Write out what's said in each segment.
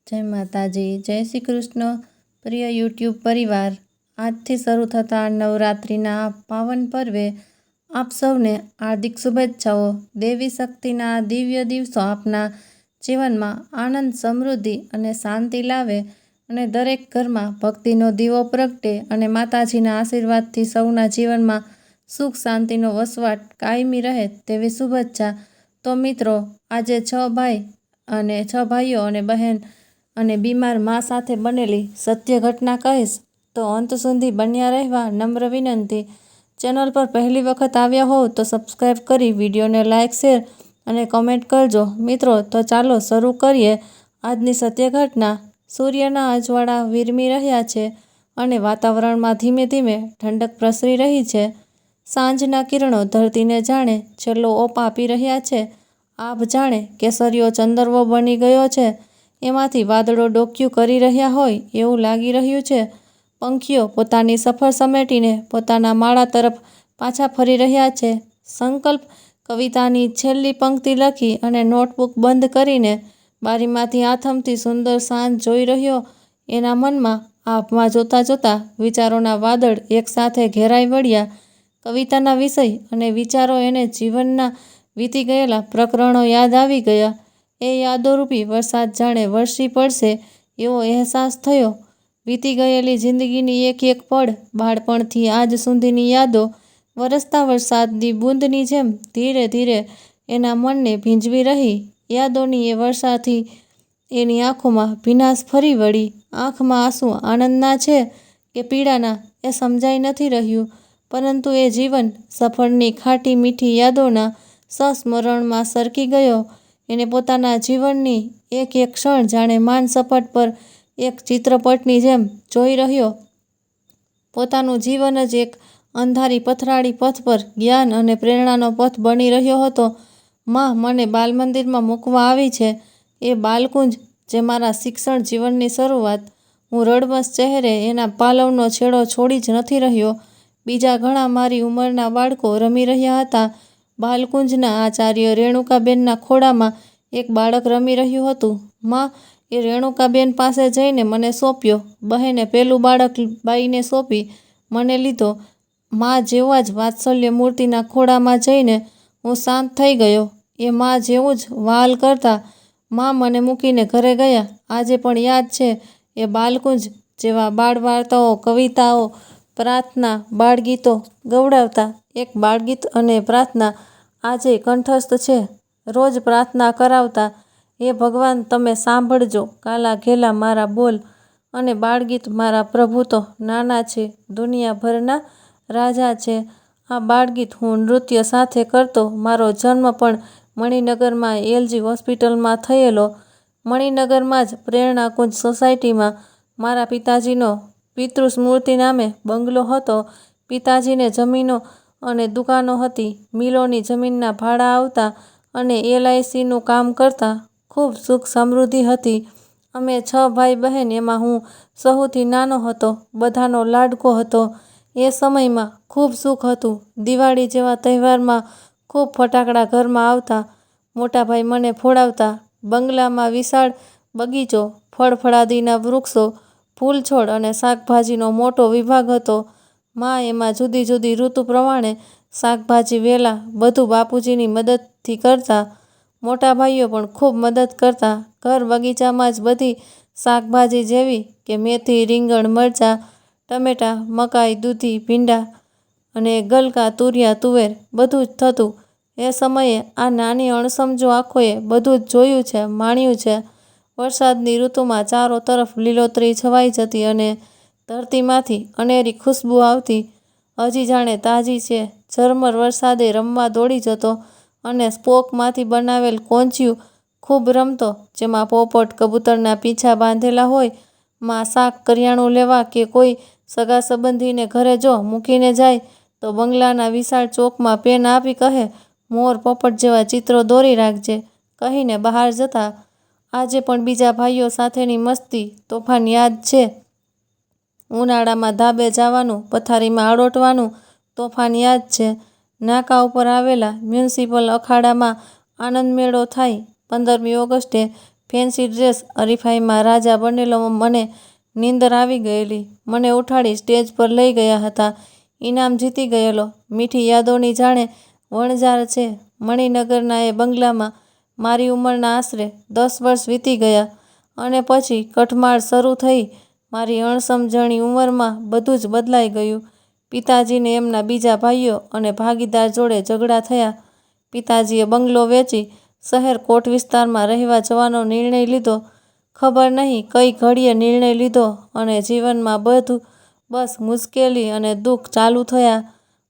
જય માતાજી, જય શ્રી કૃષ્ણ. પ્રિય યુટ્યુબ પરિવાર, આજથી શરૂ થતા નવરાત્રિના પાવન પર્વે આપ સૌને હાર્દિક શુભેચ્છાઓ. દેવી શક્તિના દિવ્ય દિવસો આપના જીવનમાં આનંદ, સમૃદ્ધિ અને શાંતિ લાવે અને દરેક ઘરમાં ભક્તિનો દીવો પ્રગટે અને માતાજીના આશીર્વાદથી સૌના જીવનમાં સુખ શાંતિનો વસવાટ કાયમી રહે તેવી શુભેચ્છા. તો મિત્રો, આજે 6 ભાઈઓ અને બહેન અને બીમાર મા સાથે બનેલી સત્ય ઘટના કહીશ, તો અંત સુધી બન્યા રહેવા નમ્ર વિનંતી. ચેનલ પર પહેલી વખત આવ્યા હોવ તો સબસ્ક્રાઈબ કરી વિડીયોને લાઇક, શેર અને કમેન્ટ કરજો. મિત્રો, તો ચાલો શરૂ કરીએ આજની સત્ય ઘટના. સૂર્યના અજવાળા વિરમી રહ્યા છે અને વાતાવરણમાં ધીમે ધીમે ઠંડક પ્રસરી રહી છે. સાંજના કિરણો ધરતીને જાણે છેલ્લો ઓપ આપી રહ્યા છે. આભ જાણે કેસરીયો ચંદરવો બની ગયો છે. એમાંથી વાદળો ડોકિયું કરી રહ્યા હોય એવું લાગી રહ્યું છે. પંખીઓ પોતાની સફર સમેટીને પોતાના માળા તરફ પાછા ફરી રહ્યા છે. સંકલ્પ કવિતાની છેલ્લી પંક્તિ લખી અને નોટબુક બંધ કરીને બારીમાંથી આથમતી સુંદર સાંજ જોઈ રહ્યો. એના મનમાં આભમાં જોતા જોતા વિચારોના વાદળ એકસાથે ઘેરાઈ વળ્યા. કવિતાના વિષય અને વિચારો એને જીવનના વીતી ગયેલા પ્રકરણો યાદ આવી ગયા. એ યાદોરૂપી વરસાદ જાણે વરસી પડશે એવો અહેસાસ થયો. વીતી ગયેલી જિંદગીની એક એક પળ, બાળપણથી આજ સુધીની યાદો વરસતા વરસાદની બૂંદની જેમ ધીરે ધીરે એના મનને ભીંજવી રહી. યાદોની એ વર્ષાથી એની આંખોમાં ભીનાશ ફરી વળી. આંખમાં આંસુ આનંદના છે કે પીડાના એ સમજાઈ નથી રહ્યું, પરંતુ એ જીવન સફરની ખાટી મીઠી યાદોના સંસ્મરણમાં સરકી ગયો. એને પોતાના જીવનની એક એક ક્ષણ જાણે માનસપટ પર એક ચિત્રપટની જેમ જોઈ રહ્યો. પોતાનું જીવન જ એક અંધારી પથરાળી પથ પર જ્ઞાન અને પ્રેરણાનો પથ બની રહ્યો હતો. માં મને બાલમંદિરમાં મૂકવા આવી છે. એ બાલકુંજ જે મારા શિક્ષણ જીવનની શરૂઆત. હું રડમસ ચહેરે એના પાલવનો છેડો છોડી જ નથી રહ્યો. બીજા ઘણા મારી ઉંમરના બાળકો રમી રહ્યા હતા. બાલકુંજના આચાર્ય રેણુકાબેનના ખોળામાં એક બાળક રમી રહ્યું હતું. માં એ રેણુકાબેન પાસે જઈને મને સોંપ્યો. બહેને પેલું બાળક બાઈને સોંપી મને લીધો. માં જેવા જ વાત્સલ્ય મૂર્તિના ખોળામાં જઈને હું શાંત થઈ ગયો. એ માં જેવું જ વહાલ કરતા માં મને મૂકીને ઘરે ગયા. આજે પણ યાદ છે એ બાલકુંજ જેવા બાળ વાર્તાઓ, કવિતાઓ, પ્રાર્થના, બાળગીતો ગવડાવતા. એક બાળગીત અને પ્રાર્થના આજે કંઠસ્થ છે. રોજ પ્રાર્થના કરાવતા, હે ભગવાન તમે સાંભળજો કાલા ઘેલા મારા બોલ. અને બાળગીત, મારા પ્રભુ તો નાના છે, દુનિયાભરના રાજા છે. આ બાળગીત હું નૃત્ય સાથે કરતો. મારો જન્મ પણ મણિનગરમાં એલજી હોસ્પિટલમાં થયેલો. મણિનગરમાં જ પ્રેરણાકુંજ સોસાયટીમાં મારા પિતાજીનો પિતૃસ્મૃતિ નામે બંગલો હતો. પિતાજીને જમીનો અને દુકાનો હતી. મિલોની જમીનના ભાડા આવતા અને LICનું કામ કરતા. ખૂબ સુખ સમૃદ્ધિ હતી. અમે 6 ભાઈ બહેન, એમાં હું સહુથી નાનો હતો. બધાનો લાડકો હતો. એ સમયમાં ખૂબ સુખ હતું. દિવાળી જેવા તહેવારમાં ખૂબ ફટાકડા ઘરમાં આવતા. મોટા ભાઈ મને ફોડાવતા. બંગલામાં વિશાળ બગીચો, ફળફળાદીના વૃક્ષો, ફૂલ છોડ અને શાકભાજીનો મોટો વિભાગ હતો. માં એમાં જુદી જુદી ઋતુ પ્રમાણે શાકભાજી વેલા બધું બાપુજીની મદદથી કરતા. મોટા ભાઈઓ પણ ખૂબ મદદ કરતા. ઘર બગીચામાં જ બધી શાકભાજી જેવી કે મેથી, રીંગણ, મરચાં, ટમેટાં, મકાઈ, દૂધી, ભીંડા અને ગલકા, તુરિયા, તુવેર બધું જ થતું. એ સમયે આ નાની અણસમજો આંખોએ બધું જ જોયું છે, માણ્યું છે. વરસાદની ઋતુમાં ચારો તરફ લીલોતરી છવાઈ જતી અને ધરતીમાંથી અનેરી ખુશ્બુ આવતી. હજી જાણે તાજી છે. ઝરમર વરસાદે રમવા દોડી જતો અને સ્પોકમાંથી બનાવેલ કોંચિયું ખૂબ રમતો, જેમાં પોપટ, કબૂતરના પીંછા બાંધેલા હોય. માં શાક કરિયાણું લેવા કે કોઈ સગા સંબંધીને ઘરે જો મૂકીને જાય તો બંગલાના વિશાળ ચોકમાં પેન આપી કહે, મોર, પોપટ જેવા ચિત્રો દોરી રાખજે કહીને બહાર જતા. આજે પણ બીજા ભાઈઓ સાથેની મસ્તી, તોફાન યાદ છે. ઉનાળામાં ધાબે જવાનું, પથારીમાં આડોટવાનું તોફાન યાદ છે. નાકા ઉપર આવેલા મ્યુનિસિપલ અખાડામાં આનંદ મેળો થાય. 15મી ઓગસ્ટે ફેન્સી ડ્રેસ હરીફાઈમાં રાજા બનેલો મને નીંદર આવી ગયેલી. મને ઉઠાડી સ્ટેજ પર લઈ ગયા હતા. ઇનામ જીતી ગયેલો. મીઠી યાદોની જાણે વણઝાર છે. મણિનગરના એ બંગલામાં મારી ઉંમરના આશરે 10 વર્ષ વીતી ગયા અને પછી કઠમાળ શરૂ થઈ. મારી અણસમજણી ઉંમરમાં બધું જ બદલાઈ ગયું. પિતાજીને એમના બીજા ભાઈઓ અને ભાગીદાર જોડે ઝઘડા થયા. પિતાજીએ બંગલો વેચી શહેર કોટ વિસ્તારમાં રહેવા જવાનો નિર્ણય લીધો. ખબર નહીં કઈ ઘડીએ નિર્ણય લીધો અને જીવનમાં બધું બસ મુશ્કેલી અને દુઃખ ચાલુ થયા.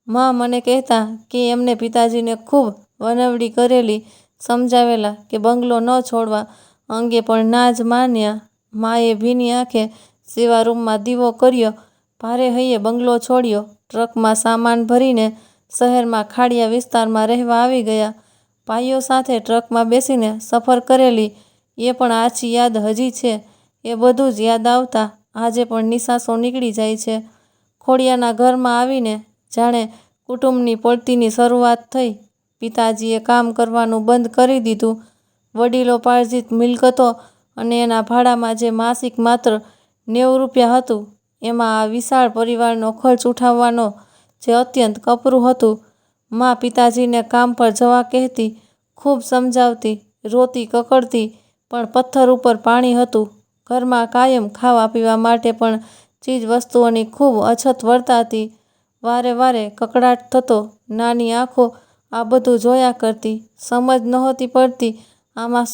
મા મને કહેતા કે એમને પિતાજીને ખૂબ વનવડી કરેલી, સમજાવેલા કે બંગલો ન છોડવા અંગે પણ ના જ માન્યા. માએ ભીની આંખે સેવા રૂમમાં દીવો કર્યો. ભારે હૈયે બંગલો છોડ્યો. ટ્રકમાં સામાન ભરીને શહેરમાં ખાડિયા વિસ્તારમાં રહેવા આવી ગયા. ભાઈઓ સાથે ટ્રકમાં બેસીને સફર કરેલી એ પણ આછી યાદ હજી છે. એ બધું જ યાદ આવતા આજે પણ નિસાસો નીકળી જાય છે. ખોડિયાના ઘરમાં આવીને જાણે કુટુંબની પડતીની શરૂઆત થઈ. પિતાજીએ કામ કરવાનું બંધ કરી દીધું. વડીલોપાર્જિત મિલકતો અને એના ભાડામાં જે માસિક માત્ર 90 રૂપિયા હતું એમાં આ વિશાળ પરિવારનો ખર્ચ ઉઠાવવાનો જે અત્યંત કપરું હતું. મા પિતાજીને કામ પર જવા કહેતી, ખૂબ સમજાવતી, રોતી કકડતી, પણ પથ્થર ઉપર પાણી હતું. ઘરમાં કાયમ ખાવા પીવા માટે પણ ચીજ વસ્તુઓની ખૂબ અછત વર્તાતી. વારે વારે કકળાટ થતો. નાની આંખો આ બધું જોયા કરતી. સમજ નહોતી પડતી આમાં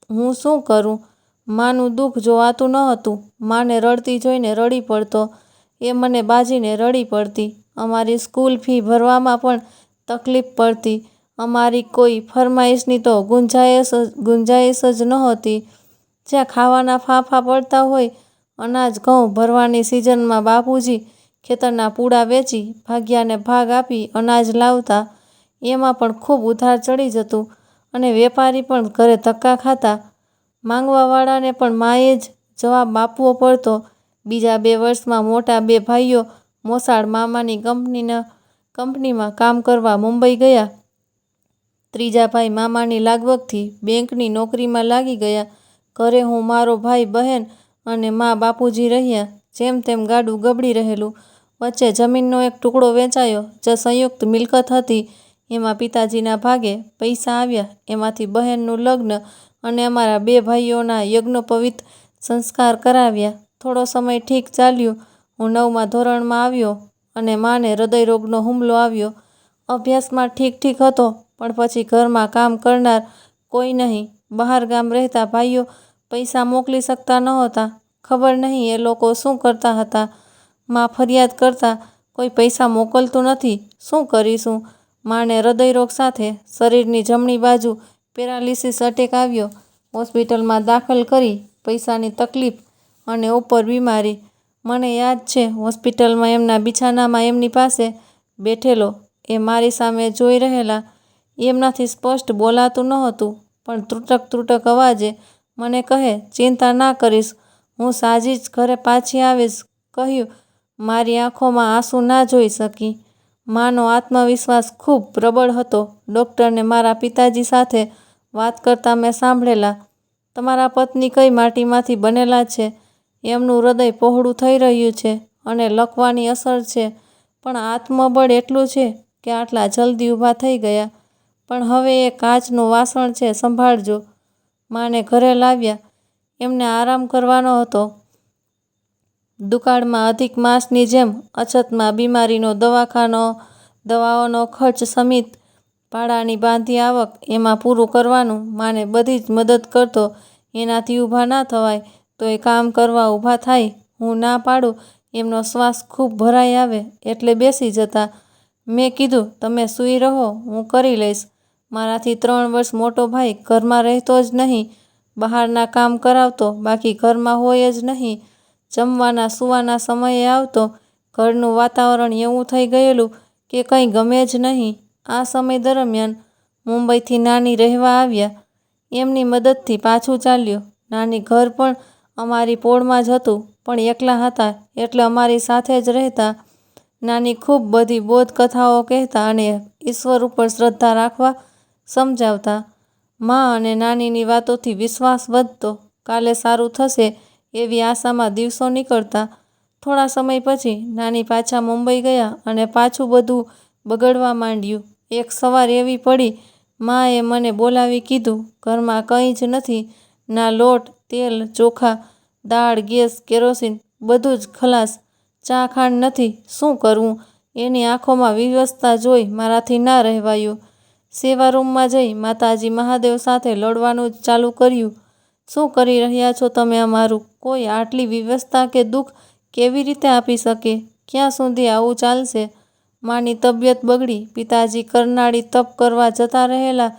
હું શું કરું. માનું દુઃખ જોવાતું ન હતું. માને રડતી જોઈને રડી પડતો. એ મને બાજીને રડી પડતી. અમારી સ્કૂલ ફી ભરવામાં પણ તકલીફ પડતી. અમારી કોઈ ફરમાઈશની તો ગુંજાઈશ જ નહોતી. જ્યાં ખાવાના ફાંફા પડતા હોય, અનાજ ઘઉં ભરવાની સિઝનમાં બાપુજી ખેતરના પૂડા વેચી ભાગ્યાને ભાગ આપી અનાજ લાવતા. એમાં પણ ખૂબ ઉધાર ચડી જતું અને વેપારી પણ ઘરે ધક્કા ખાતા. માંગવાવાળાને પણ માએ જ જવાબ આપવો પડતો. બીજા 2 વર્ષમાં મોટા 2 ભાઈઓ મોસાળ મામાની કંપનીમાં કામ કરવા મુંબઈ ગયા. ત્રીજા ભાઈ મામાની લાગવગથી બેંકની નોકરીમાં લાગી ગયા. ઘરે હું, મારો ભાઈ બહેન અને મા બાપુજી રહ્યા. જેમ તેમ ગાડું ગબડી રહેલું. વચ્ચે જમીનનો એક ટુકડો વેચાયો જે સંયુક્ત મિલકત હતી. એમાં પિતાજીના ભાગે પૈસા આવ્યા. એમાંથી બહેનનું લગ્ન અને અમારા 2 ભાઈઓના યજ્ઞોપવિત સંસ્કાર કરાવ્યા. થોડો સમય ઠીક ચાલ્યું. હું 9મા ધોરણમાં આવ્યો અને માને હૃદયરોગનો હુમલો આવ્યો. અભ્યાસમાં ઠીક હતો પણ પછી ઘરમાં કામ કરનાર કોઈ નહીં. બહાર ગામ રહેતા ભાઈઓ પૈસા મોકલી શકતા નહોતા. ખબર નહીં એ લોકો શું કરતા હતા. મા ફરિયાદ કરતા, કોઈ પૈસા મોકલતું નથી, શું કરીશું. માને હૃદયરોગ સાથે શરીરની જમણી બાજુ પેરાલિસિસ અટેક આવ્યો. હોસ્પિટલમાં દાખલ કરી. પૈસાની તકલીફ અને ઉપર બીમારી. મને યાદ છે હોસ્પિટલમાં એમના બિછાનામાં એમની પાસે બેઠેલો. એ મારી સામે જોઈ રહેલા. એમનાથી સ્પષ્ટ બોલાતું નહોતું પણ ત્રુટક અવાજે મને કહે, ચિંતા ના કરીશ, હું સાજી જ ઘરે પાછી આવીશ. કહ્યું. મારી આંખોમાં આંસુ ના જોઈ શકી. માનો આત્મવિશ્વાસ ખૂબ પ્રબળ હતો. ડૉક્ટરને મારા પિતાજી સાથે વાત કરતા મેં સાંભળેલા. તમારા પત્ની કઈ માટીમાંથી બનેલા છે. એમનું હૃદય પહોળું થઈ રહ્યું છે અને લકવાની અસર છે, પણ આત્મબળ એટલું છે કે આટલા જલ્દી ઊભા થઈ ગયા. પણ હવે એ કાચનું વાસણ છે, સંભાળજો. માને ઘરે લાવ્યા. એમને આરામ કરવાનો હતો. દુકાળમાં અધિક માસની જેમ અછતમાં બીમારીનો દવાઓનો ખર્ચ સમિત, ભાડાની બાંધી આવક, એમાં પૂરું કરવાનું. માને બધી જ મદદ કરતો. એનાથી ઊભા ના થવાય તો એ કામ કરવા ઊભા થાય. હું ના પાડું. એમનો શ્વાસ ખૂબ ભરાઈ આવે એટલે બેસી જતા. મેં કીધું, તમે સૂઈ રહો, હું કરી લઈશ. મારાથી 3 વર્ષ મોટો ભાઈ ઘરમાં રહેતો જ નહીં. બહારના કામ કરાવતો, બાકી ઘરમાં હોય જ નહીં. જમવાના સૂવાના સમયે આવતો. ઘરનું વાતાવરણ એવું થઈ ગયેલું કે કંઈ ગમે જ નહીં. આ સમય દરમિયાન મુંબઈથી નાની રહેવા આવ્યા. એમની મદદથી પાછું ચાલ્યું. નાની ઘર પણ અમારી પોળમાં જ હતું પણ એકલા હતા એટલે અમારી સાથે જ રહેતા. નાની ખૂબ બધી બોધ કથાઓ કહેતા અને ઈશ્વર ઉપર શ્રદ્ધા રાખવા સમજાવતા. મા અને નાનીની વાતોથી વિશ્વાસ વધતો. કાલે સારું થશે એવી આશામાં દિવસો નીકળતા. થોડા સમય પછી નાની પાછા મુંબઈ ગયા અને પાછું બધું બગડવા માંડ્યું. એક સવાર એવી પડી, માએ મને બોલાવી કીધું, ઘરમાં કંઈ જ નથી. ના લોટ, તેલ, ચોખા, દાળ, ગેસ, કેરોસીન બધું જ ખલાસ. ચા ખાંડ નથી. શું કરવું? એની આંખોમાં વિવશતા જોઈ મારાથી ના રહેવાયું. સેવા રૂમમાં જઈ માતાજી મહાદેવ સાથે લડવાનું જ ચાલુ કર્યું. શું કરી રહ્યા છો તમે અમારું? કોઈ આટલી વિવશતા કે દુઃખ કેવી રીતે આપી શકે? ક્યાં સુધી આવું ચાલશે? માની તબિયત બગડી. પિતાજી કરનાળી તપ કરવા જતા રહેલા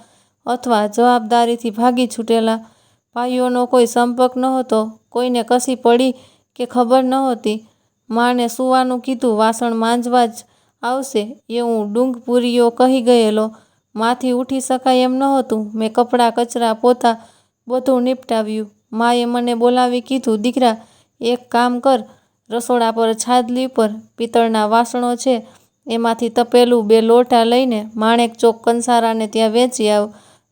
અથવા જવાબદારીથી ભાગી છૂટેલા. ભાઈઓનો કોઈ સંપર્ક નહોતો. કોઈને કશી પડી કે ખબર નહોતી. માને સૂવાનું કીધું. વાસણ માંજવા જ આવશે એવું ડૂંગપુરીઓ કહી ગયેલો. માંથી ઉઠી શકાય એમ નહોતું. મેં કપડાં, કચરા, પોતા બધું નિપટાવ્યું. માએ મને બોલાવી કીધું, દીકરા એક કામ કર, રસોડા પર છાજલી ઉપર પિત્તળના વાસણો છે એમાંથી તપેલું, 2 લોટા લઈને માણેક ચોક કંસારાને ત્યાં વેચી આવ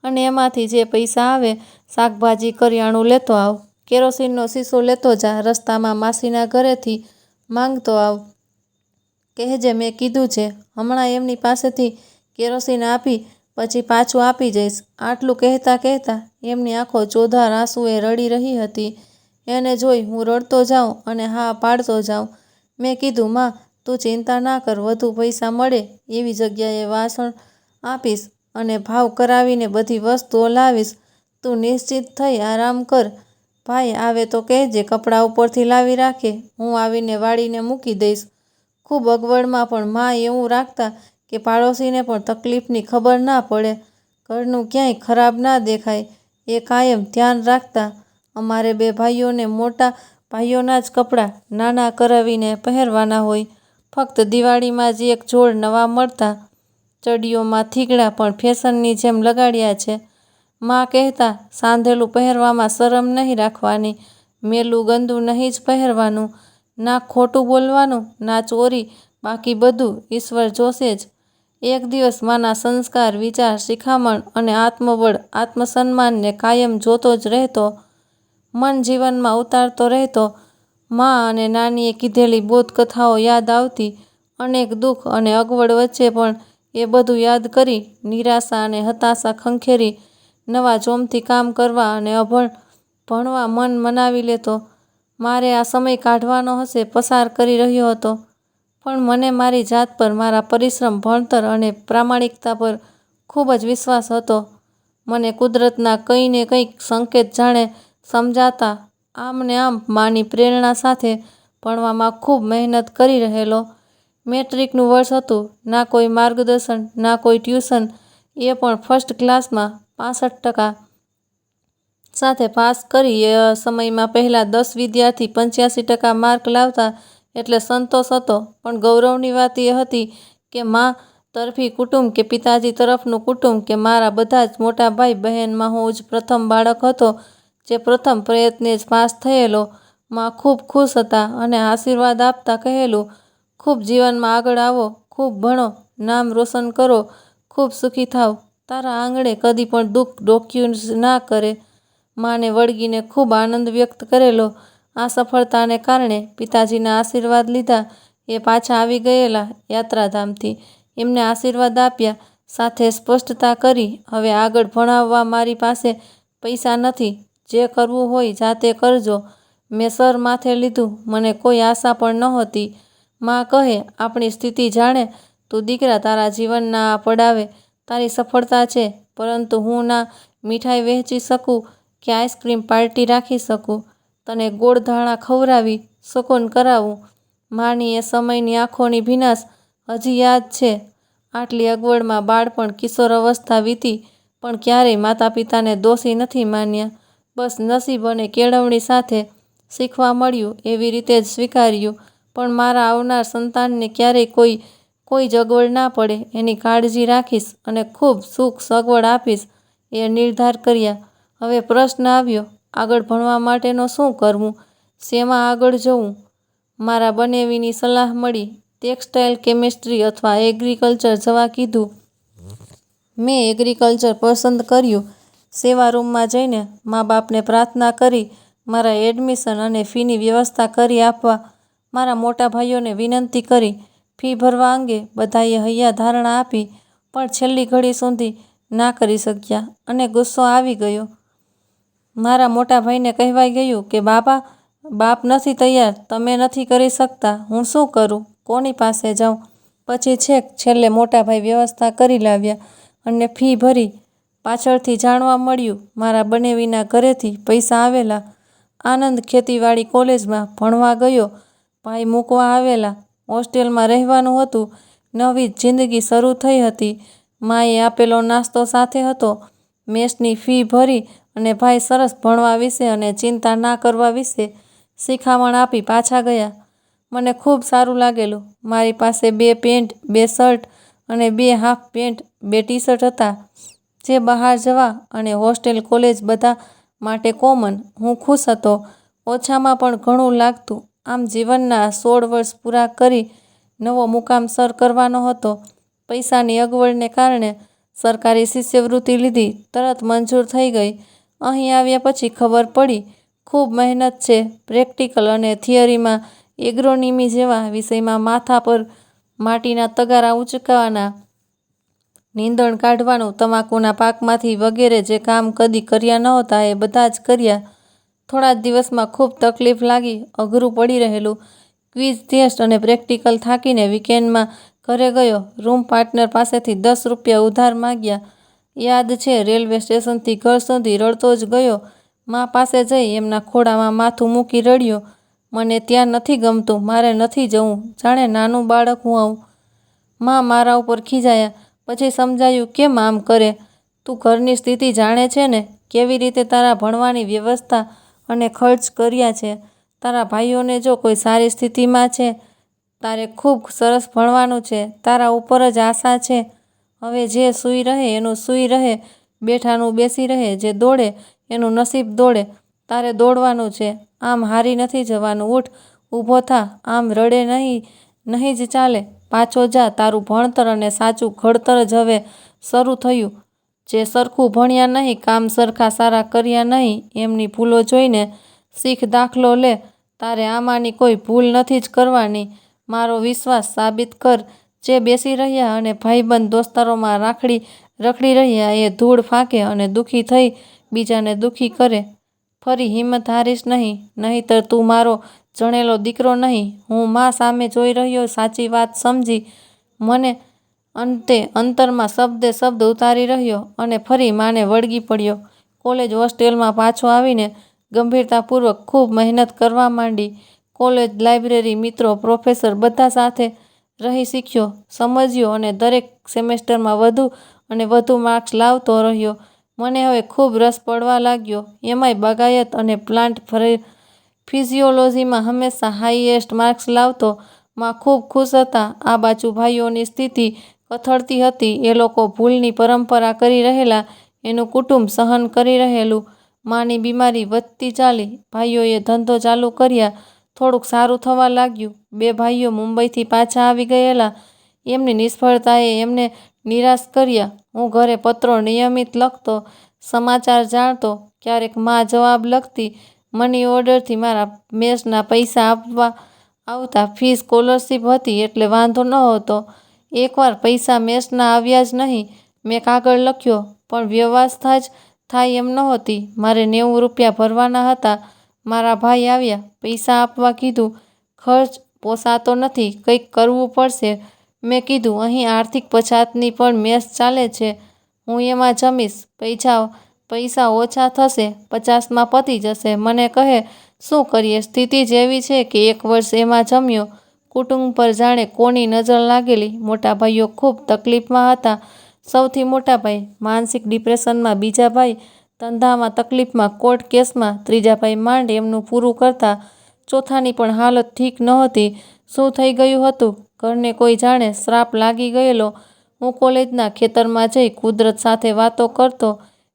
અને એમાંથી જે પૈસા આવે શાકભાજી કરિયાણું લેતો આવ. કેરોસીનનો શીશો લેતો જા. રસ્તામાં માસીના ઘરેથી માંગતો આવ. કહેજે મેં કીધું છે. હમણાં એમની પાસેથી કેરોસીન આપી પછી પાછું આપી જઈશ. આટલું કહેતા કહેતા એમની આંખો ચોધાર આંસુએ રડી રહી હતી. એને જોઈ હું રડતો જાઉં અને હા પાડતો જાઉં. મેં કીધું, માં તું ચિંતા ના કર, વધુ પૈસા મળે એવી જગ્યાએ વાસણ આપીશ અને ભાવ કરાવીને બધી વસ્તુઓ લાવીશ. તું નિશ્ચિત થઈ આરામ કર. ભાઈ આવે તો કહેજે કપડાં ઉપરથી લાવી રાખે, હું આવીને વાળીને મૂકી દઈશ. ખૂબ અગવડમાં પણ માં એવું રાખતા કે પાડોશીને પણ તકલીફની ખબર ના પડે, ઘરનું ક્યાંય ખરાબ ના દેખાય એ કાયમ ધ્યાન રાખતા. અમારે 2 ભાઈઓને મોટા ભાઈઓના જ કપડાં નાના કરાવીને પહેરવાના હોય. ફક્ત દિવાળીમાં જ એક જોડ નવા મળતા. ચડીઓમાં થીગડા પણ ફેશનની જેમ લગાડ્યા છે. માં કહેતા, સાંધેલું પહેરવામાં શરમ નહીં રાખવાની, મેલું ગંદુ નહીં જ પહેરવાનું, ના ખોટું બોલવાનું, ના ચોરી, બાકી બધું ઈશ્વર જોશે જ. એક દિવસ માના સંસ્કાર, વિચાર, શિખામણ અને આત્મબળ, આત્મસન્માનને કાયમ જોતો જ રહેતો. મન જીવનમાં ઉતારતો રહેતો. માં અને નાનીએ કીધેલી બોધકથાઓ યાદ આવતી. અનેક દુઃખ અને અગવડ વચ્ચે પણ એ બધું યાદ કરી નિરાશા અને હતાશા ખંખેરી નવા જોમથી કામ કરવા અને ભણવા મન મનાવી લેતો. મારે આ સમય કાઢવાનો હશે પસાર કરી રહ્યો હતો. પણ મને મારી જાત પર, મારા પરિશ્રમ, ભણતર અને પ્રામાણિકતા પર ખૂબ જ વિશ્વાસ હતો. મને કુદરતના કંઈ ને કંઈક સંકેત જાણે સમજાતા. આમ ને આમ માની પ્રેરણા સાથે ભણવામાં ખૂબ મહેનત કરી રહેલો. મેટ્રિકનું વર્ષ હતું. ના કોઈ માર્ગદર્શન, ના કોઈ ટ્યુશન. એ પણ ફર્સ્ટ ક્લાસમાં 65% સાથે પાસ કરી. એ સમયમાં પહેલા 10 વિદ્યાર્થી 85% માર્ક લાવતા એટલે સંતોષ હતો. પણ ગૌરવની વાત એ હતી કે મા તરફી કુટુંબ કે પિતાજી તરફનું કુટુંબ કે મારા બધા જ મોટા ભાઈ બહેનમાં હું જ પ્રથમ બાળક હતો જે પ્રથમ પ્રયત્ને જ પાસ થયેલો. મા ખૂબ ખુશ હતા અને આશીર્વાદ આપતા કહેલું, ખૂબ જીવનમાં આગળ આવો, ખૂબ ભણો, નામ રોશન કરો, ખૂબ સુખી થાવ, તારા આંગણે કદી પણ દુઃખ ડોક્યું જ ના કરે. માને વળગીને ખૂબ આનંદ વ્યક્ત કરેલો. આ સફળતાને કારણે પિતાજીના આશીર્વાદ લીધા. એ પાછા આવી ગયેલા યાત્રાધામથી. એમને આશીર્વાદ આપ્યા. સાથે સ્પષ્ટતા કરી, હવે આગળ ભણાવવા મારી પાસે પૈસા નથી. જે કરવું હોય જાતે કરજો. મેં સર માથે લીધું. મને કોઈ આશા પણ નહોતી. માં કહે, આપણી સ્થિતિ જાણે તું દીકરા તારા જીવનના આ પડાવે તારી સફળતા છે, પરંતુ હું ના મીઠાઈ વહેંચી શકું કે આઈસ્ક્રીમ પાર્ટી રાખી શકું, તને ગોળ ધાણા ખવડાવી સુકૂન કરાવું. માની એ સમયની આંખોની ભીનાશ હજી યાદ છે. આટલી અગવડમાં બાળપણ, કિશોર અવસ્થા વીતી પણ ક્યારેય માતા પિતાને દોષી નથી માન્યા. બસ નસીબ અને કેળવણી સાથે શીખવા મળ્યું એવી રીતે જ સ્વીકાર્યું. પણ મારા આવનાર સંતાનને ક્યારેય કોઈ જ અગવડ ના પડે એની કાળજી રાખીશ અને ખૂબ સુખ સગવડ આપીશ એ નિર્ધાર કર્યા. હવે પ્રશ્ન આવ્યો, આગળ ભણવા માટેનો શું કરવું? શેમાં આગળ જવું? મારા બનેવીની સલાહ મળી. ટેક્સટાઇલ, કેમિસ્ટ્રી અથવા એગ્રીકલ્ચર જવા કીધું. મેં એગ્રીકલ્ચર પસંદ કર્યું. સેવા રૂમમાં જઈને મા બાપને પ્રાર્થના કરી મારા એડમિશન અને ફીની વ્યવસ્થા કરી આપવા મારા મોટા ભાઈઓને વિનંતી કરી. ફી ભરવા અંગે બધાએ હૈયા ધારણા આપી પણ છેલ્લી ઘડી સુધી ના કરી શક્યા અને ગુસ્સો આવી ગયો. મારા મોટા ભાઈને કહેવાઈ ગયું કે બાપ નથી તૈયાર, તમે નથી કરી શકતા, હું શું કરું, કોની પાસે જાઉં? પછી છેલ્લે મોટા ભાઈ વ્યવસ્થા કરી લાવ્યા અને ફી ભરી. પાછળથી જાણવા મળ્યું મારા બનેવીના ઘરેથી પૈસા આવેલા. આનંદ ખેતીવાડી કોલેજમાં ભણવા ગયો. ભાઈ મૂકવા આવેલા. હોસ્ટેલમાં રહેવાનું હતું. નવી જિંદગી શરૂ થઈ હતી. માએ આપેલો નાસ્તો સાથે હતો. મેસની ફી ભરી અને ભાઈ સરસ ભણવા વિશે અને ચિંતા ના કરવા વિશે શિખામણ આપી પાછા ગયા. મને ખૂબ સારું લાગેલું. મારી પાસે 2 પેન્ટ, 2 શર્ટ અને 2 હાફ પેન્ટ, 2 ટી-શર્ટ હતા, જે બહાર જવા અને હોસ્ટેલ કોલેજ બધા માટે કોમન. હું ખુશ હતો. ઓછામાં પણ ઘણું લાગતું. આમ જીવનના 16 વર્ષ પૂરા કરી નવો મુકામ સર કરવાનો હતો. પૈસાની અગવડને કારણે સરકારી શિષ્યવૃત્તિ લીધી, તરત મંજૂર થઈ ગઈ. અહીં આવ્યા પછી ખબર પડી ખૂબ મહેનત છે. પ્રેક્ટિકલ અને થિયરીમાં એગ્રોનોમી જેવા વિષયમાં માથા પર માટીના તગારા ઉંચકવાના, નીંદણ કાઢવાનું, તમાકુના પાકમાંથી વગેરે જે કામ કદી કર્યા નહોતા એ બધા જ કર્યા. થોડા જ દિવસમાં ખૂબ તકલીફ લાગી. અઘરું પડી રહેલું. ક્વિઝ ટેસ્ટ અને પ્રેક્ટિકલ થાકીને વીકેન્ડમાં ઘરે ગયો. રૂમ પાર્ટનર પાસેથી 10 રૂપિયા ઉધાર માગ્યા. યાદ છે, રેલવે સ્ટેશનથી ઘર સુધી રડતો જ ગયો. મા પાસે જઈ એમના ખોળામાં માથું મૂકી રડ્યો. મને ત્યાં નથી ગમતું, મારે નથી જવું, જાણે નાનું બાળક હોઉં. મા મારા ઉપર ખીજાયા. પછી સમજાયું કેમ આમ કરે, તું ઘરની સ્થિતિ જાણે છે ને, કેવી રીતે તારા ભણવાની વ્યવસ્થા અને ખર્ચ કર્યા છે. તારા ભાઈઓને જો કોઈ સારી સ્થિતિમાં છે, તારે ખૂબ સરસ ભણવાનું છે, તારા ઉપર જ આશા છે. હવે જે સૂઈ રહે એનું સૂઈ રહે, બેઠાનું બેસી રહે, જે દોડે એનું નસીબ દોડે, તારે દોડવાનું છે. આમ હારી નથી જવાનું. ઉઠ, ઊભો થા. આમ રડે નહીં જ ચાલે. પાછો જા. તારું ભણતર અને સાચું ઘડતર જ હવે શરૂ થયું. જે સરખું ભણ્યા નહીં, કામ સરખા સારા કર્યા નહીં, એમની ભૂલો જોઈને શીખ દાખલો લે. તારે આમાંની કોઈ ભૂલ નથી જ કરવાની. મારો વિશ્વાસ સાબિત કર. જે બેસી રહ્યા અને ભાઈબંધ દોસ્તારોમાં રખડી રહ્યા એ ધૂળ ફાંકે અને દુઃખી થઈ બીજાને દુઃખી કરે. ફરી હિંમત હારીશ નહીં, નહીંતર તું મારો જણેલો દીકરો નહીં. હું મા સામે જોઈ રહ્યો. સાચી વાત સમજી મને અંતે અંતરમાં શબ્દે શબ્દ ઉતારી રહ્યો અને ફરી માને વળગી પડ્યો. કોલેજ હોસ્ટેલમાં પાછો આવીને ગંભીરતાપૂર્વક ખૂબ મહેનત કરવા માંડી. કોલેજ લાઇબ્રેરી, મિત્રો, પ્રોફેસર બધા સાથે રહી શીખ્યો, સમજ્યો અને દરેક સેમેસ્ટરમાં વધુ અને વધુ માર્ક્સ લાવતો રહ્યો. મને હવે ખૂબ રસ પડવા લાગ્યો. એમાંય બાગાયત અને પ્લાન્ટ ફિઝિયોલોજીમાં હંમેશા હાઈએસ્ટ માર્ક્સ લાવતો. મા ખૂબ ખુશ હતા. આ બાજુ ભાઈઓની સ્થિતિ કથળતી હતી. એ લોકો ભૂલની પરંપરા કરી રહેલા, એનું કુટુંબ સહન કરી રહેલું. માની બીમારી વધતી ચાલી. ભાઈઓએ ધંધો ચાલુ કર્યા. થોડુંક સારું થવા લાગ્યું. 2 ભાઈઓ મુંબઈથી પાછા આવી ગયેલા. એમની નિષ્ફળતાએ એમને નિરાશ કર્યા. હું ઘરે પત્રો નિયમિત લખતો, સમાચાર જાણતો. ક્યારેક મા જવાબ લખતી. મની ઓર્ડરથી મારા મેસના પૈસા આવતા. ફી સ્કોલરશીપ હતી એટલે વાંધો નહોતો. એકવાર પૈસા મેસના આવ્યા જ નહીં. મેં કાગળ લખ્યો, પણ વ્યવસ્થા જ થાય એમ નહોતી. મારે 90 રૂપિયા ભરવાના હતા. મારા ભાઈ આવ્યા, પૈસા આપવા કીધું. ખર્ચ પોસાતો નથી, કંઈક કરવું પડશે. મેં કીધું, અહીં આર્થિક પછાતની પણ મેસ ચાલે છે, હું એમાં જમીશ. પૈસા ઓછા થશે, 50માં પતી જશે. મને કહે, શું કરીએ, સ્થિતિ જ એવી છે કે 1 વર્ષ એમાં જમ્યો. કુટુંબ પર જાણે કોની નજર લાગેલી. મોટા ભાઈઓ ખૂબ તકલીફમાં હતા. સૌથી મોટા ભાઈ માનસિક ડિપ્રેશનમાં, બીજા ભાઈ ધંધામાં તકલીફમાં, કોર્ટ કેસમાં, ત્રીજા ભાઈ માંડ એમનું પૂરું કરતા, ચોથાની પણ હાલત ઠીક નહોતી. શું થઈ ગયું હતું ઘરને કોઈ જાણે. શ્રાપ લાગી ગયેલો. હું કોલેજના ખેતરમાં જઈ કુદરત સાથે વાતો કરતો,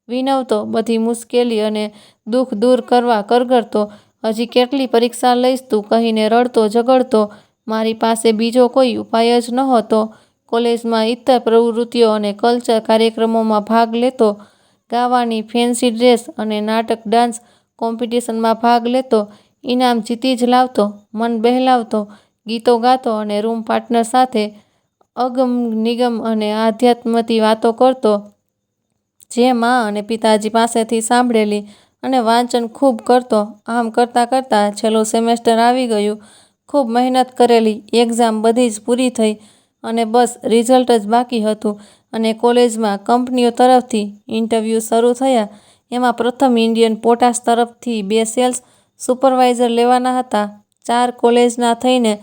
વિનવતો, બધી મુશ્કેલી અને દુઃખ દૂર કરવા કરગરતો. હજી કેટલી પરીક્ષા લઈશ તું કહીને રડતો ઝઘડતો. મારી પાસે બીજો કોઈ ઉપાય જ નહોતો. કોલેજમાં ઇત્તર પ્રવૃત્તિઓ અને કલ્ચર કાર્યક્રમોમાં ભાગ લેતો. ગાવાની, ફેન્સી ડ્રેસ અને નાટક ડાન્સ કોમ્પિટિશનમાં ભાગ લેતો, ઇનામ જીતી જ લાવતો, મન બહેલાવતો, ગીતો ગાતો અને રૂમ પાર્ટનર સાથે અગમ નિગમ અને આધ્યાત્મથી વાતો કરતો, જે મા અને પિતાજી પાસેથી સાંભળેલી, અને વાંચન ખૂબ કરતો. આમ કરતાં કરતાં છેલ્લું સેમેસ્ટર આવી ગયું. ખૂબ મહેનત કરેલી એક્ઝામ બધી જ પૂરી થઈ અને બસ રિઝલ્ટ જ બાકી હતું અને કોલેજમાં કંપનીઓ તરફથી ઇન્ટરવ્યૂ શરૂ થયા. એમાં પ્રથમ ઇન્ડિયન પોટાશ તરફથી 2 સેલ્સ સુપરવાઇઝર લેવાના હતા. 4 કોલેજના થઈને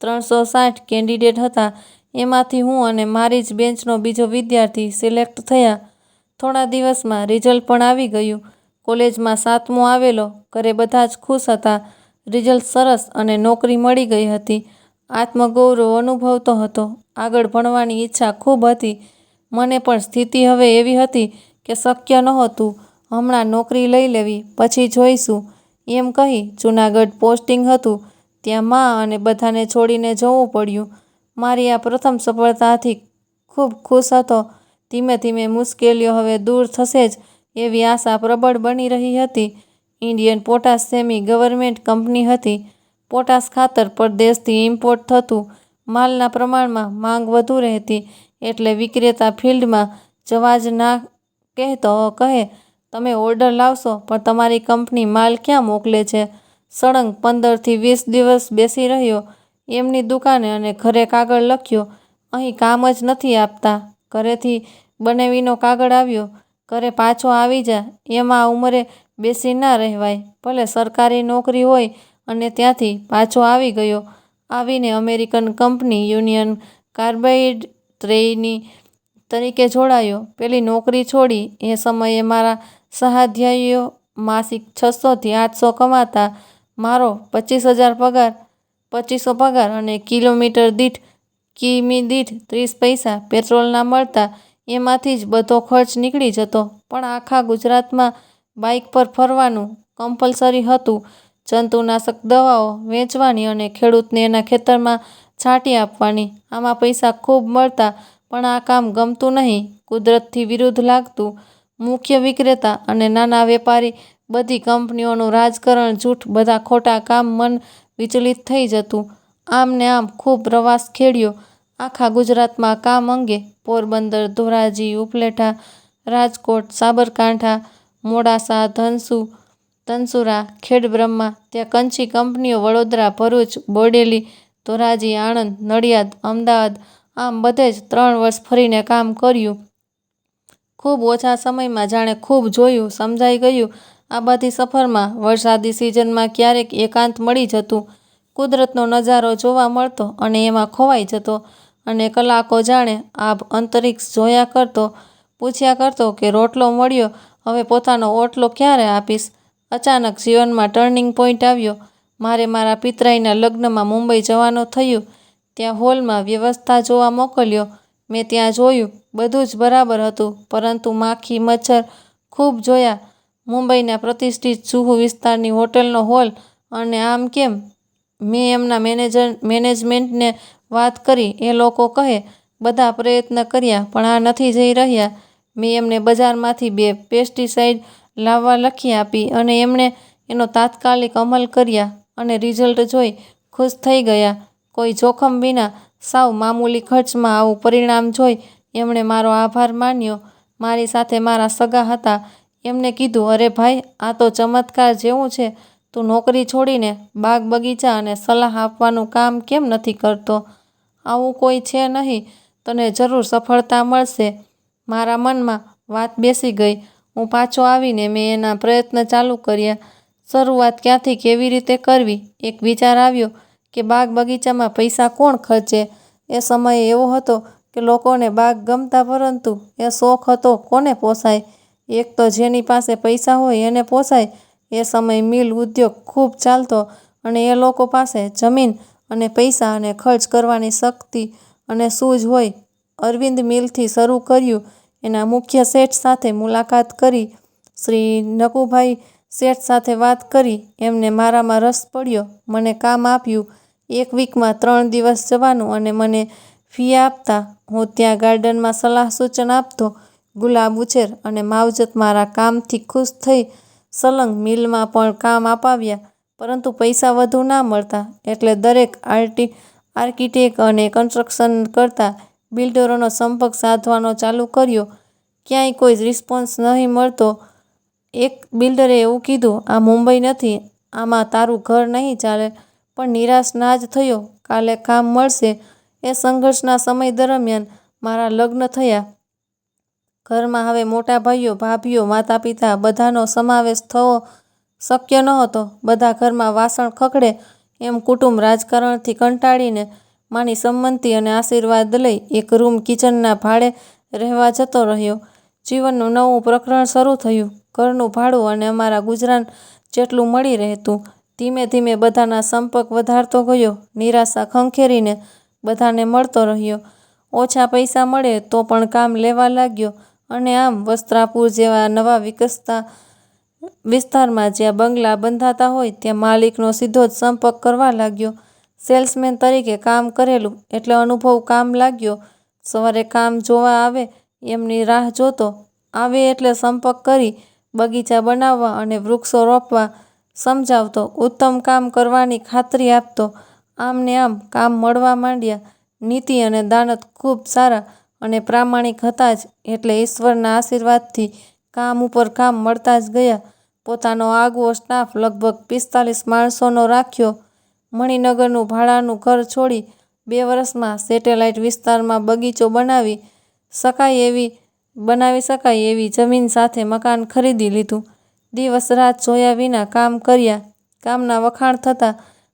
360 કેન્ડિડેટ હતા. એમાંથી હું અને મારી જ બેન્ચનો બીજો વિદ્યાર્થી સિલેક્ટ થયા. થોડા દિવસમાં રિઝલ્ટ પણ આવી ગયું. કોલેજમાં 7મો આવેલો. ઘરે બધા જ ખુશ હતા. રિઝલ્ટ સરસ અને નોકરી મળી ગઈ હતી. આત્મગૌરવ અનુભવતો હતો. આગળ ભણવાની ઈચ્છા ખૂબ હતી. મને પણ સ્થિતિ હવે એવી હતી કે શક્ય નહોતું. હમણાં નોકરી લઈ લેવી, પછી જોઈશું, એમ કહી જૂનાગઢ પોસ્ટિંગ હતું ત્યાં મા અને બધાને છોડીને જવું પડ્યું. મારી આ પ્રથમ સફળતાથી ખૂબ ખુશ હતો. ધીમે ધીમે મુશ્કેલીઓ હવે દૂર થશે જ એવી આશા પ્રબળ બની રહી હતી. Indian potash semi government company હતી. પોટાશ ખાતર પરદેશથી ઇમ્પોર્ટ થતું. માલના પ્રમાણમાં માંગ વધુ રહેતી એટલે વિક્રેતા ફિલ્ડમાં જવા જ ના કહેતો. કહે, તમે ઓર્ડર લાવશો પણ તમારી કંપની માલ ક્યાં મોકલે છે? સળંગ 15થી 20 દિવસ બેસી રહ્યો એમની દુકાને અને ઘરે કાગળ લખ્યો, અહીં કામ જ નથી આપતા. ઘરેથી બનેવીનો કાગળ આવ્યો, ઘરે પાછો આવી જા, એમાં આ ઉંમરે બેસી ના રહેવાય. ભલે સરકારી નોકરી હોય અને ત્યાંથી પાછો આવી ગયો. આવીને અમેરિકન કંપની યુનિયન કાર્બાઇડ ટ્રેઇની તરીકે જોડાયો. પેલી નોકરી છોડી એ સમયે મારા સહાધ્યાયીઓ માસિક 600 થી 800 કમાતા. મારો 2500 પગાર અને કિલોમીટર દીઠ કિમી દીઠ 30 પૈસા પેટ્રોલના મળતા. એમાંથી જ બધો ખર્ચ નીકળી જતો. પણ આખા ગુજરાતમાં બાઇક પર ફરવાનું કમ્પલસરી હતું. જંતુનાશક દવાઓ વેચવાની અને ખેડૂતને એના ખેતરમાં છાંટી આપવાની. આમાં પૈસા ખૂબ મળતા પણ આ કામ ગમતું નહીં. કુદરતથી વિરુદ્ધ લાગતું. મુખ્ય વિક્રેતા અને નાના વેપારી, બધી કંપનીઓનું રાજકારણ, જૂઠ, બધા ખોટા કામ, મન વિચલિત થઈ જતું. આમ ને આમ ખૂબ પ્રવાસ ખેડ્યો આખા ગુજરાતમાં કામ અંગે. પોરબંદર, ધોરાજી, ઉપલેટા, રાજકોટ, સાબરકાંઠા, મોડાસા, ધનસુરા, ખેડબ્રહ્મા, ત્યાં કંચી કંપનીઓ, વડોદરા, ભરૂચ, બોડેલી, ધોરાજી, આણંદ, નડિયાદ, અમદાવાદ, આમ બધે જ 3 વર્ષ ફરીને કામ કર્યું. ખૂબ ઓછા સમયમાં જાણે ખૂબ જોયું, સમજાઈ ગયું. આ બધી સફરમાં વરસાદી સિઝનમાં ક્યારેક એકાંત મળી જતું. કુદરતનો નજારો જોવા મળતો અને એમાં ખોવાઈ જતો અને કલાકો જાણે આભ અંતરિક્ષ જોયા કરતો. પૂછ્યા કરતો કે રોટલો મળ્યો, હવે પોતાનો ઓટલો ક્યારે આપીશ? અચાનક જીવનમાં ટર્નિંગ પોઈન્ટ આવ્યો. મારે મારા પિતરાઈના લગ્નમાં મુંબઈ જવાનું થયું. ત્યાં હોલમાં વ્યવસ્થા જોવા મોકલ્યો. મેં ત્યાં જોયું, બધું જ બરાબર હતું, પરંતુ માખી મચ્છર ખૂબ જોયા. મુંબઈના પ્રતિષ્ઠિત જુહુ વિસ્તારની હોટલનો હોલ, અને આમ કેમ? મેં એમના મેનેજમેન્ટને વાત કરી. એ લોકો કહે, બધા પ્રયત્ન કર્યા પણ આ નથી જઈ રહ્યા. મેં એમને બજારમાંથી 2 પેસ્ટિસાઇડ લાવવા લખી આપી અને એમણે એનો તાત્કાલિક અમલ કર્યા અને રિઝલ્ટ જોઈ ખુશ થઈ ગયા. કોઈ જોખમ વિના, સાવ મામૂલી ખર્ચમાં આવું પરિણામ જોઈ એમણે મારો આભાર માન્યો. મારી સાથે મારા સગા હતા. એમને કીધું, અરે ભાઈ, આ તો ચમત્કાર જેવું છે. તું નોકરી છોડીને બાગ બગીચા અને સલાહ આપવાનું કામ કેમ નથી કરતો? આવું કોઈ છે નહીં, તને જરૂર સફળતા મળશે. મારા મનમાં વાત બેસી ગઈ. હું પાછો આવીને મેં એના પ્રયત્ન ચાલુ કર્યા. શરૂઆત ક્યાંથી કેવી રીતે કરવી? એક વિચાર આવ્યો કે બાગ બગીચામાં પૈસા કોણ ખર્ચે? એ સમય એવો હતો કે લોકોને બાગ ગમતા, પરંતુ એ શોખ હતો કોને પોસાય? એક તો જેની પાસે પૈસા હોય એને પોસાય. એ સમય મિલ ઉદ્યોગ ખૂબ ચાલતો અને એ લોકો પાસે જમીન અને પૈસા અને ખર્ચ કરવાની શક્તિ અને સૂઝ હોય. અરવિંદ મિલથી શરૂ કર્યું. એના મુખ્ય શેઠ સાથે મુલાકાત કરી. શ્રી નકુભાઈ શેઠ સાથે વાત કરી. એમને મારામાં રસ પડ્યો. મને કામ આપ્યું. 1 વીકમાં 3 દિવસ જવાનું અને મને ફી આપતા. હું ત્યાં ગાર્ડનમાં સલાહ સૂચન આપતો. ગુલાબ ઉછેર અને માવજત મારા કામથી ખુશ થઈ સલંગ મિલમાં પણ કામ અપાવ્યા, પરંતુ પૈસા વધુ ના મળતા એટલે દરેક આર્કિટેક્ટ અને કન્સ્ટ્રક્શન કરતા બિલ્ડરોનો સંપર્ક સાધવાનો ચાલુ કર્યો. ક્યાંય કોઈ રિસ્પોન્સ નહીં મળતો. એક બિલ્ડરે એવું કીધું, "આ મુંબઈ નથી, આમાં તારું ઘર નહીં ચાલે." પણ નિરાશ ના જ થયો. કાલે કામ મળશે. એ સંઘર્ષના સમય દરમિયાન મારા લગ્ન થયા. ઘરમાં હવે મોટા ભાઈઓ, ભાભીઓ, માતા પિતા બધાનો સમાવેશ થવો શક્ય નહોતો. બધા ઘરમાં વાસણ ખખડે એમ કુટુંબ રાજકારણથી કંટાળીને માની સંમતિ અને આશીર્વાદ લઈ એક રૂમ કિચનના ભાડે રહેવા જતો રહ્યો. જીવનનું નવું પ્રકરણ શરૂ થયું. ઘરનું ભાડું અને અમારા ગુજરાન જેટલું મળી રહેતું. ધીમે ધીમે બધાના સંપર્ક વધારતો ગયો. નિરાશા ખંખેરીને બધાને મળતો રહ્યો. ઓછા પૈસા મળે તો પણ કામ લેવા લાગ્યો. અને આમ વસ્ત્રાપુર જેવા નવા વિકસતા વિસ્તારમાં જ્યાં બંગલા બંધાતા હોય ત્યાં માલિકનો સીધો જ સંપર્ક કરવા લાગ્યો. સેલ્સમેન તરીકે કામ કરેલું એટલે અનુભવ કામ લાગ્યો. સવારે કામ જોવા આવે એમની રાહ જોતો. આવે એટલે સંપર્ક કરી બગીચા બનાવવા અને વૃક્ષો રોપવા સમજાવતો. ઉત્તમ કામ કરવાની ખાતરી આપતો. આમ ને આમ કામ મળવા માંડ્યા. નીતિ અને દાનત ખૂબ સારા અને પ્રામાણિક હતા જ એટલે ઈશ્વરના આશીર્વાદથી કામ ઉપર કામ મળતા જ ગયા. પોતાનો આગવો સ્ટાફ લગભગ 45 માણસોનો રાખ્યો. મણિનગરનું ભાડાનું ઘર છોડી 2 વર્ષમાં સેટેલાઇટ વિસ્તારમાં બગીચો બનાવી શકાય એવી જમીન સાથે મકાન ખરીદી લીધું. દિવસ રાત જોયા વિના કામ કર્યા. કામના વખાણ થતા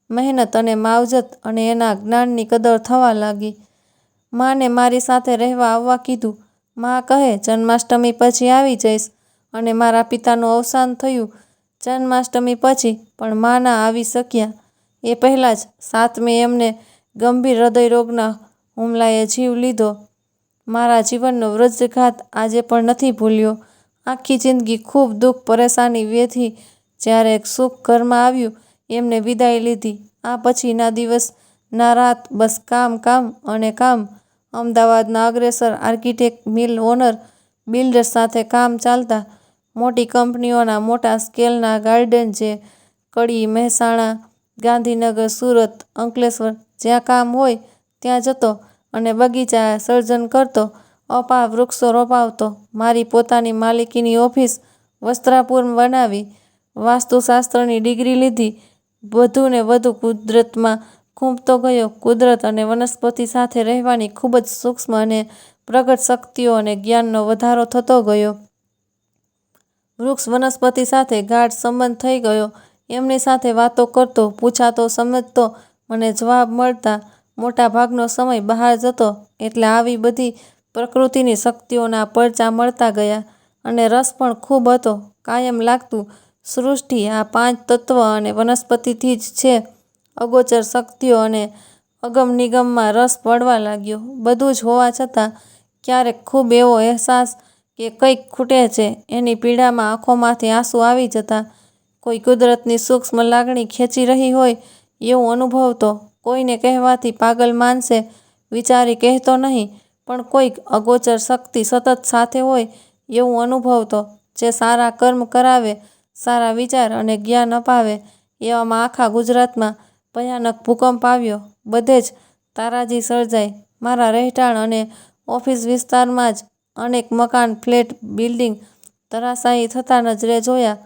મહેનત અને માવજત અને એના જ્ઞાનની કદર થવા લાગી. માને મારી સાથે રહેવા આવવા કીધું. મા કહે, "જન્માષ્ટમી પછી આવી જઈશ." અને મારા પિતાનું અવસાન થયું જન્માષ્ટમી પછી, પણ મા ના આવી શક્યા. એ પહેલાં જ 7મે એમને ગંભીર હૃદયરોગના હુમલાએ જીવ લીધો. મારા જીવનનો વજ્રઘાત આજે પણ નથી ભૂલ્યો. આખી જિંદગી ખૂબ દુઃખ, પરેશાની વેઠી જ્યારે સુખ ઘરમાં આવ્યું એમને વિદાય લીધી. આ પછીના દિવસ ના રાત બસ કામ, કામ અને કામ. અમદાવાદના અગ્રેસર આર્કિટેક્ટ, મિલ ઓનર, બિલ્ડર સાથે કામ ચાલતા. મોટી કંપનીઓના મોટા સ્કેલના ગાર્ડન જે કડી, મહેસાણા, ગાંધીનગર, સુરત, અંકલેશ્વર જ્યાં કામ હોય ત્યાં જતો અને બગીચા સર્જન કરતો. અપાર વૃક્ષો રોપાવતો. મારી પોતાની માલિકીની ઓફિસ વસ્ત્રાપુર બનાવી. વાસ્તુશાસ્ત્રની ડિગ્રી લીધી. વધુ ને વધુ કુદરતમાં ખૂંપતો ગયો. કુદરત અને વનસ્પતિ સાથે રહેવાની ખૂબ જ સૂક્ષ્મ અને પ્રગટ શક્તિઓ અને જ્ઞાનનો વધારો થતો ગયો. વૃક્ષ વનસ્પતિ સાથે ગાઢ સંબંધ થઈ ગયો. એમની સાથે વાતો કરતો, પૂછાતો, સમજતો, મને જવાબ મળતા. મોટા ભાગનો સમય બહાર જતો એટલે આવી બધી પ્રકૃતિની શક્તિઓના પરચા મળતા ગયા અને રસ પણ ખૂબ હતો. કાયમ લાગતું, સૃષ્ટિ આ 5 તત્વ અને વનસ્પતિથી જ છે. અગોચર શક્તિઓ અને અગમ નિગમમાં રસ પડવા લાગ્યો. બધું જ હોવા છતાં ક્યારેક ખૂબ એવો અહેસાસ કે કંઈક ખૂટે છે. એની પીડામાં આંખોમાંથી આંસુ આવી જતા. કોઈ કુદરતની સૂક્ષ્મ લાગણી ખેંચી રહી હોય એવું અનુભવતો. કોઈને કહેવાથી પાગલ માનશે વિચારી કહેતો નહીં, પણ કોઈક અગોચર શક્તિ સતત સાથે હોય એવું અનુભવતો, જે સારા કર્મ કરાવે, સારા વિચાર અને જ્ઞાન અપાવે. એવામાં આખા ગુજરાતમાં ભયાનક ભૂકંપ આવ્યો. બધે જ તારાજી સર્જાઈ. મારા રહેઠાણ અને ઓફિસ વિસ્તારમાં જ અનેક મકાન, ફ્લેટ, બિલ્ડિંગ ધરાશાયી થતા નજરે જોયા.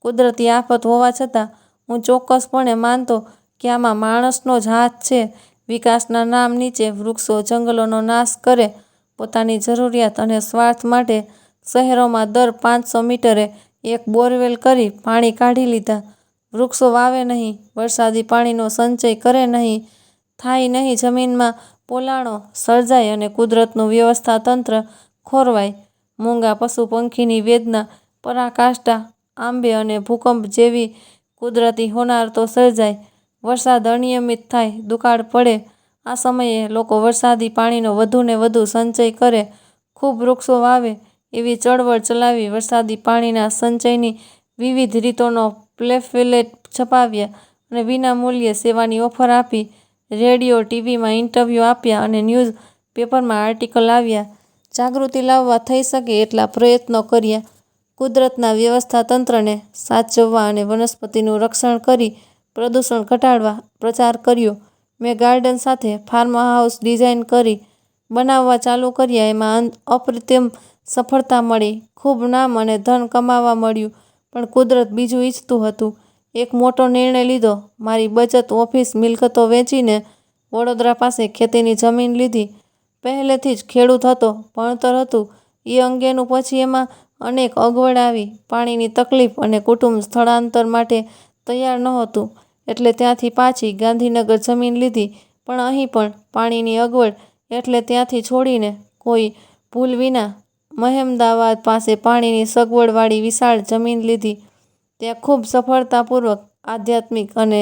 કુદરતી આફત હોવા છતાં હું ચોક્કસપણે માનતો કે આમાં માણસનો જ હાથ છે. વિકાસના નામ નીચે વૃક્ષો જંગલોનો નાશ કરે. પોતાની જરૂરિયાત અને સ્વાર્થ માટે શહેરોમાં દર 500 મીટરે એક બોરવેલ કરી પાણી કાઢી લીધા. વૃક્ષો વાવે નહીં, વરસાદી પાણીનો સંચય કરે નહીં, થાય નહીં જમીનમાં પોલાણો સર્જાય અને કુદરતનું વ્યવસ્થા તંત્ર ખોરવાય. મૂંગા પશુ પંખીની વેદના પરાકાષ્ઠા આંબે અને ભૂકંપ જેવી કુદરતી હોનારતો સર્જાય. વરસાદ અનિયમિત થાય, દુકાળ પડે. આ સમયે લોકો વરસાદી પાણીનો વધુ ને વધુ સંચય કરે, ખૂબ વૃક્ષો વાવે એવી ચળવળ ચલાવી. વરસાદી પાણીના સંચયની વિવિધ રીતોનો પેમ્ફલેટ છપાવ્યા અને વિના મૂલ્યે સેવાની ઓફર આપી. રેડિયો, ટીવીમાં ઇન્ટરવ્યૂ આપ્યા અને ન્યૂઝ પેપરમાં આર્ટિકલ આવ્યા. જાગૃતિ લાવવા થઈ શકે એટલા પ્રયત્નો કર્યા. કુદરતના વ્યવસ્થા તંત્રને સાચવવા અને વનસ્પતિનું રક્ષણ કરી પ્રદૂષણ ઘટાડવા પ્રચાર કર્યો. મેં ગાર્ડન સાથે ફાર્મ હાઉસ ડિઝાઇન કરી બનાવવા ચાલુ કર્યા. એમાં અપ્રતિમ સફળતા મળી, ખૂબ નામ અને ધન કમાવા મળ્યું. પણ કુદરત બીજું ઈચ્છતું હતું. એક મોટો નિર્ણય લીધો. મારી બચત ઓફિસ મિલકતો વેચીને વડોદરા પાસે ખેતીની જમીન લીધી. પહેલેથી જ ખેડૂત હતો, ભણતર હતું એ અંગેનું. પછી એમાં અનેક અગવડ આવી. પાણીની તકલીફ અને કુટુંબ સ્થળાંતર માટે તૈયાર નહોતું, એટલે ત્યાંથી પાછી ગાંધીનગર જમીન લીધી. પણ અહીં પણ પાણીની અગવડ, એટલે ત્યાંથી છોડીને કોઈ ભૂલ વિના મહેમદાવાદ પાસે પાણીની સગવડવાળી વિશાળ જમીન લીધી. ત્યાં ખૂબ સફળતાપૂર્વક આધ્યાત્મિક અને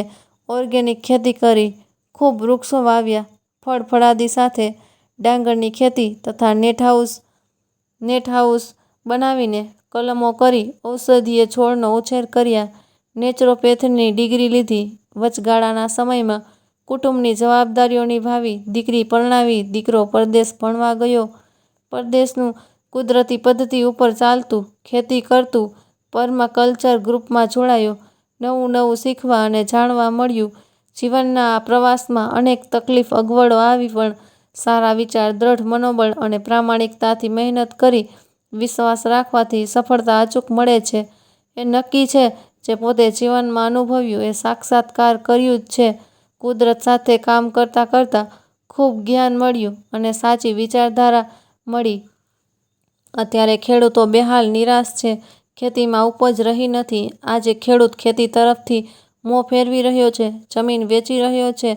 ઓર્ગેનિક ખેતી કરી. ખૂબ વૃક્ષો વાવ્યા. ફળફળાદી સાથે ડાંગરની ખેતી તથા નેટ હાઉસ બનાવીને કલમો કરી ઔષધીય છોડનો ઉછેર કર્યા. નેચરોપેથીની ડિગ્રી લીધી. વચગાળાના સમયમાં કુટુંબની જવાબદારીઓ નિભાવી. દીકરી પરણાવી. દીકરો પરદેશ ભણવા ગયો. પરદેશનું કુદરતી પદ્ધતિ ઉપર ચાલતું, ખેતી કરતું પરમાકલ્ચર ગ્રુપમાં જોડાયો. નવું નવું શીખવા અને જાણવા મળ્યું. જીવનના આ પ્રવાસમાં અનેક તકલીફ અગવડો આવી, પણ સારા વિચાર, દ્રઢ મનોબળ અને પ્રામાણિકતાથી મહેનત કરી વિશ્વાસ રાખવાથી સફળતા અચૂક મળે છે. એ નક્કી છે. જે પોતે જીવનમાં અનુભવ્યું એ સાક્ષાત્કાર કર્યું જ છે. કુદરત સાથે કામ કરતાં કરતાં ખૂબ જ્ઞાન મળ્યું અને સાચી વિચારધારા મળી. અત્યારે ખેડૂતો બેહાલ, નિરાશ છે. ખેતીમાં ઉપજ રહી નથી. આજે ખેડૂત ખેતી તરફથી મોં ફેરવી રહ્યો છે, જમીન વેચી રહ્યો છે,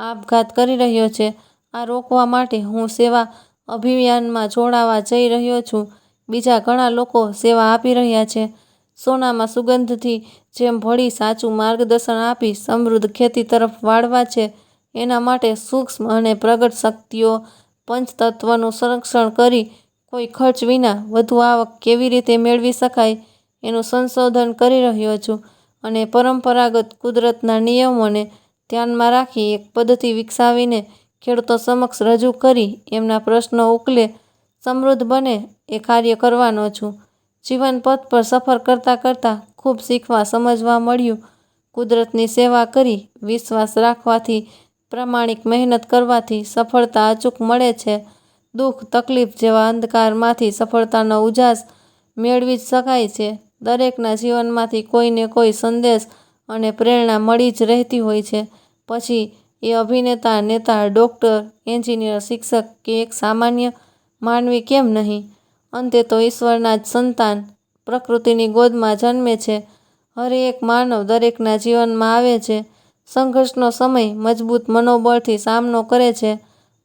આપઘાત કરી રહ્યો છે. આ રોકવા માટે હું સેવા અભિયાનમાં જોડાવા જઈ રહ્યો છું. બીજા ઘણા લોકો સેવા આપી રહ્યા છે. સોનામાં સુગંધથી જેમ ભળી સાચું માર્ગદર્શન આપી સમૃદ્ધ ખેતી તરફ વાળવા છે. એના માટે સૂક્ષ્મ અને પ્રગટ શક્તિઓ, પંચતત્વનું સંરક્ષણ કરી કોઈ ખર્ચ વિના વધુ આવક કેવી રીતે મેળવી શકાય એનું સંશોધન કરી રહ્યો છું. અને પરંપરાગત કુદરતના નિયમોને ધ્યાનમાં રાખી એક પદ્ધતિ વિકસાવીને ખેડૂતો સમક્ષ રજૂ કરી એમના પ્રશ્નો ઉકેલે, સમૃદ્ધ બને એ કાર્ય કરવાનો છું. જીવન પથ પર સફર કરતાં કરતાં ખૂબ શીખવા સમજવા મળ્યું. કુદરતની સેવા કરી વિશ્વાસ રાખવાથી, પ્રામાણિક મહેનત કરવાથી સફળતા અચૂક મળે છે. દુઃખ તકલીફ જેવા અંધકારમાંથી સફળતાનો ઉજાસ મેળવી જ શકાય છે. દરેકના જીવનમાંથી કોઈને કોઈ સંદેશ અને પ્રેરણા મળી જ રહેતી હોય છે. પછી એ અભિનેતા, નેતા, ડૉક્ટર, એન્જિનિયર, શિક્ષક કે એક સામાન્ય માનવી કેમ નહીં? અંતે તો ઈશ્વરના જ સંતાન પ્રકૃતિની ગોદમાં જન્મે છે. હરેક માનવ દરેકના જીવનમાં આવે છે. સંઘર્ષનો સમય મજબૂત મનોબળથી સામનો કરે છે.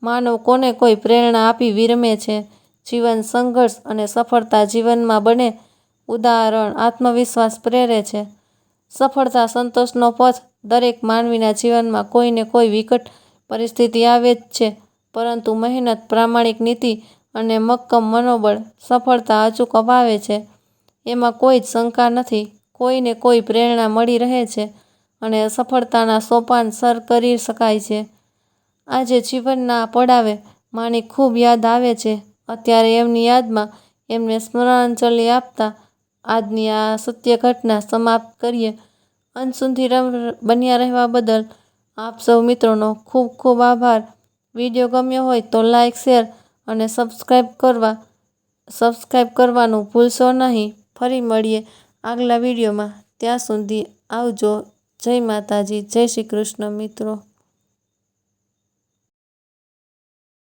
માનવ કોને કોઈ પ્રેરણા આપી વિરમે છે. જીવન સંઘર્ષ અને સફળતા જીવનમાં બને ઉદાહરણ, આત્મવિશ્વાસ પ્રેરે છે. સફળતા સંતોષનો પથ. દરેક માનવીના જીવનમાં કોઈને કોઈ વિકટ પરિસ્થિતિ આવે જ છે, પરંતુ મહેનત, પ્રામાણિક નીતિ અને મક્કમ મનોબળ સફળતા અચૂક અપાવે છે. એમાં કોઈ જ શંકા નથી. કોઈને કોઈ પ્રેરણા મળી રહે છે અને સફળતાના સોપાન સર કરી શકાય છે. આજે જીવનના પડાવે માની ખૂબ યાદ આવે છે. અત્યારે એમની યાદમાં એમને સ્મરણાંજલિ આપતા આજની આ સત્ય ઘટના સમાપ્ત કરીએ. અંત સુધી બન્યા રહેવા બદલ આપ સૌ મિત્રોનો ખૂબ ખૂબ આભાર. વિડીયો ગમ્યો હોય તો લાઈક, શેર અને સબસ્ક્રાઈબ કરવાનું ભૂલશો નહીં. ફરી મળીએ આગલા વિડીયોમાં. ત્યાં સુધી આવજો. જય માતાજી, જય શ્રી કૃષ્ણ મિત્રો.